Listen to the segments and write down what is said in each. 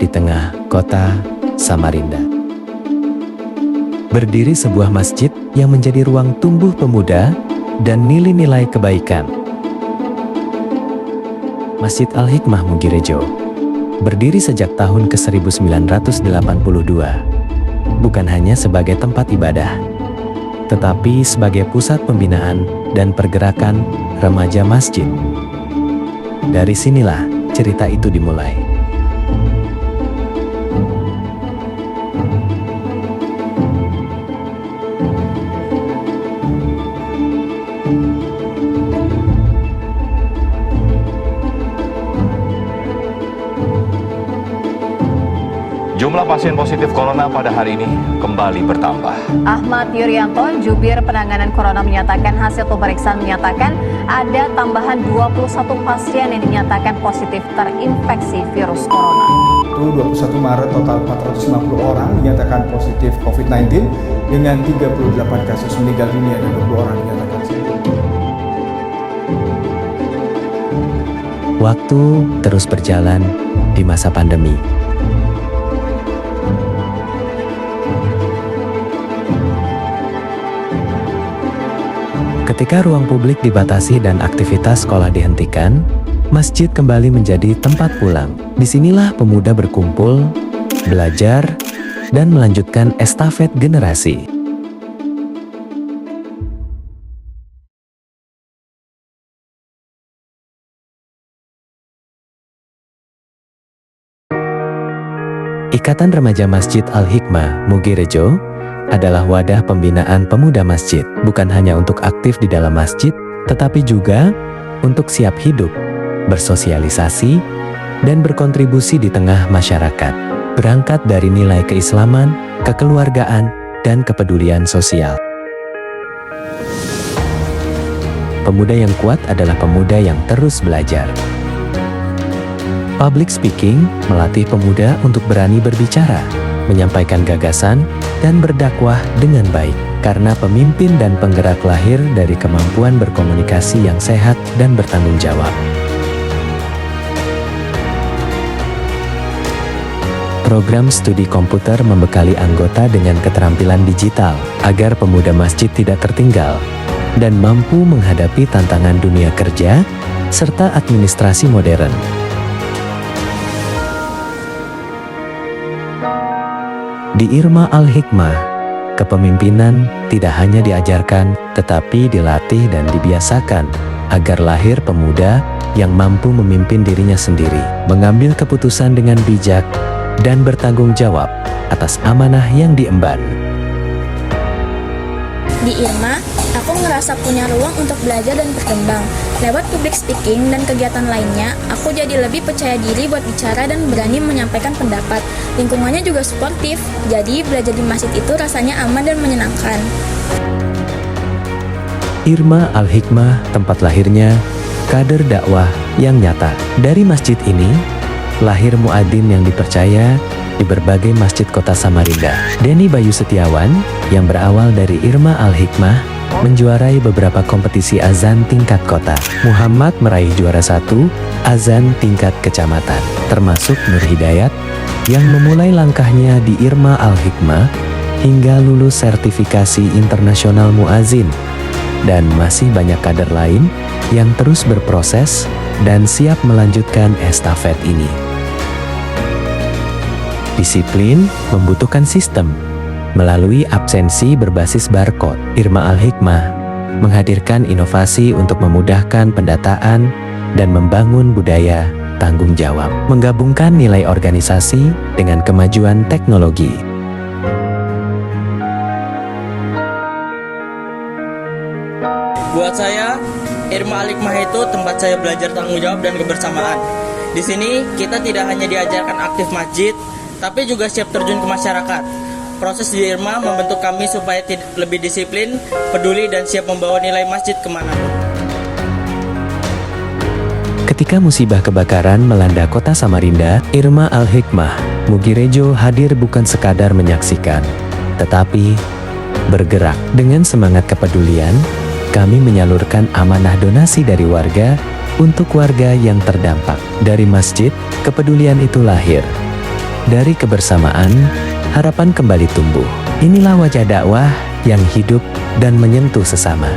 di tengah kota Samarinda. Berdiri sebuah masjid yang menjadi ruang tumbuh pemuda dan nilai-nilai kebaikan. Masjid Al-Hikmah Mugirejo berdiri sejak tahun ke-1982, bukan hanya sebagai tempat ibadah, tetapi sebagai pusat pembinaan dan pergerakan remaja masjid. Dari sinilah cerita itu dimulai. Jumlah pasien positif corona pada hari ini kembali bertambah. Ahmad Yuryanto, Jubir Penanganan Corona menyatakan hasil pemeriksaan menyatakan ada tambahan 21 pasien yang dinyatakan positif terinfeksi virus corona. 21 Maret total 450 orang dinyatakan positif COVID-19 dengan 38 kasus meninggal dunia dan 20 orang dinyatakan sembuh. Waktu terus berjalan di masa pandemi. Ketika ruang publik dibatasi dan aktivitas sekolah dihentikan, masjid kembali menjadi tempat pulang. Disinilah pemuda berkumpul, belajar, dan melanjutkan estafet generasi. Ikatan Remaja Masjid Al-Hikmah Mugirejo adalah wadah pembinaan pemuda masjid, bukan hanya untuk aktif di dalam masjid, tetapi juga untuk siap hidup, bersosialisasi, dan berkontribusi di tengah masyarakat. Berangkat dari nilai keislaman, kekeluargaan, dan kepedulian sosial. Pemuda yang kuat adalah pemuda yang terus belajar. Public speaking melatih pemuda untuk berani berbicara, menyampaikan gagasan, dan berdakwah dengan baik. Karena pemimpin dan penggerak lahir dari kemampuan berkomunikasi yang sehat dan bertanggung jawab. Program studi komputer membekali anggota dengan keterampilan digital, agar pemuda masjid tidak tertinggal, dan mampu menghadapi tantangan dunia kerja, serta administrasi modern. Di Irma Al-Hikmah, kepemimpinan tidak hanya diajarkan, tetapi dilatih dan dibiasakan, agar lahir pemuda yang mampu memimpin dirinya sendiri, mengambil keputusan dengan bijak, dan bertanggung jawab atas amanah yang diemban. Di Irma, aku ngerasa punya ruang untuk belajar dan berkembang. Lewat public speaking dan kegiatan lainnya, aku jadi lebih percaya diri buat bicara dan berani menyampaikan pendapat. Lingkungannya juga suportif, jadi belajar di masjid itu rasanya aman dan menyenangkan. Irma Al-Hikmah tempat lahirnya kader dakwah yang nyata. Dari masjid ini, lahir muadzin yang dipercaya di berbagai masjid kota Samarinda. Denny Bayu Setiawan, yang berawal dari Irma Al-Hikmah, menjuarai beberapa kompetisi azan tingkat kota. Muhammad meraih juara 1 azan tingkat kecamatan, termasuk Nur Hidayat, yang memulai langkahnya di Irma Al-Hikmah hingga lulus sertifikasi internasional muazin. Dan masih banyak kader lain yang terus berproses dan siap melanjutkan estafet ini. Disiplin membutuhkan sistem. Melalui absensi berbasis barcode, Irma Al-Hikmah menghadirkan inovasi untuk memudahkan pendataan dan membangun budaya tanggung jawab, menggabungkan nilai organisasi dengan kemajuan teknologi. Buat saya, Irma Al-Hikmah itu tempat saya belajar tanggung jawab dan kebersamaan. Di sini kita tidak hanya diajarkan aktif masjid, tapi juga siap terjun ke masyarakat. Proses di Irma membentuk kami supaya lebih disiplin, peduli, dan siap membawa nilai masjid kemanapun. Ketika musibah kebakaran melanda kota Samarinda, Irma Al-Hikmah Mugirejo hadir bukan sekadar menyaksikan, tetapi bergerak. Dengan semangat kepedulian, kami menyalurkan amanah donasi dari warga untuk warga yang terdampak. Dari masjid, kepedulian itu lahir. Dari kebersamaan, harapan kembali tumbuh. Inilah wajah dakwah yang hidup dan menyentuh sesama.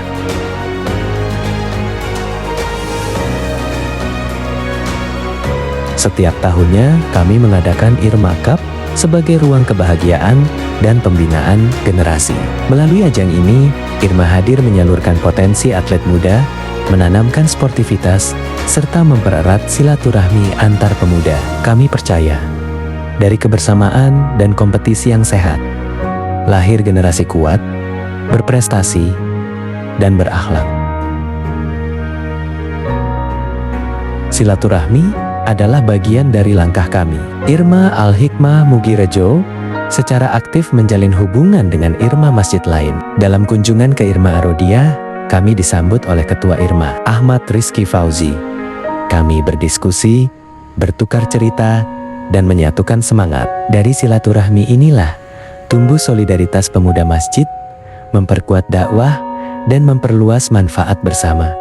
Setiap tahunnya, kami mengadakan Irma Cup sebagai ruang kebahagiaan dan pembinaan generasi. Melalui ajang ini, Irma hadir menyalurkan potensi atlet muda, menanamkan sportivitas, serta mempererat silaturahmi antar pemuda. Kami percaya, dari kebersamaan dan kompetisi yang sehat, lahir generasi kuat, berprestasi, dan berakhlak. Silaturahmi adalah bagian dari langkah kami. Irma Al-Hikmah Mugirejo secara aktif menjalin hubungan dengan Irma masjid lain. Dalam kunjungan ke Irma Arodia, kami disambut oleh Ketua Irma, Ahmad Rizky Fauzi. Kami berdiskusi, bertukar cerita, dan menyatukan semangat. Dari silaturahmi inilah tumbuh solidaritas pemuda masjid, memperkuat dakwah, dan memperluas manfaat bersama.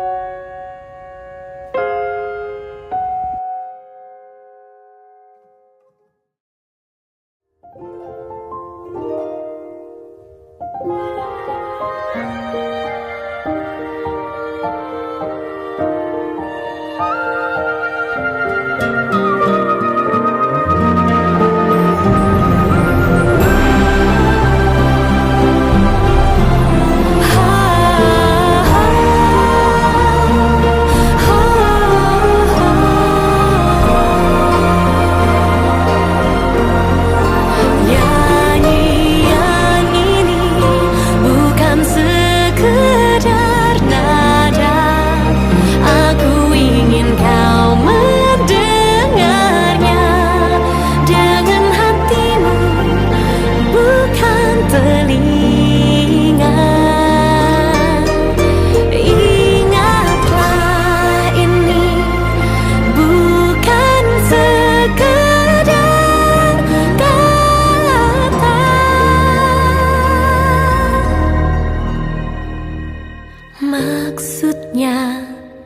Maksudnya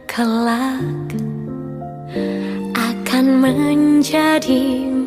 kelak akan menjadi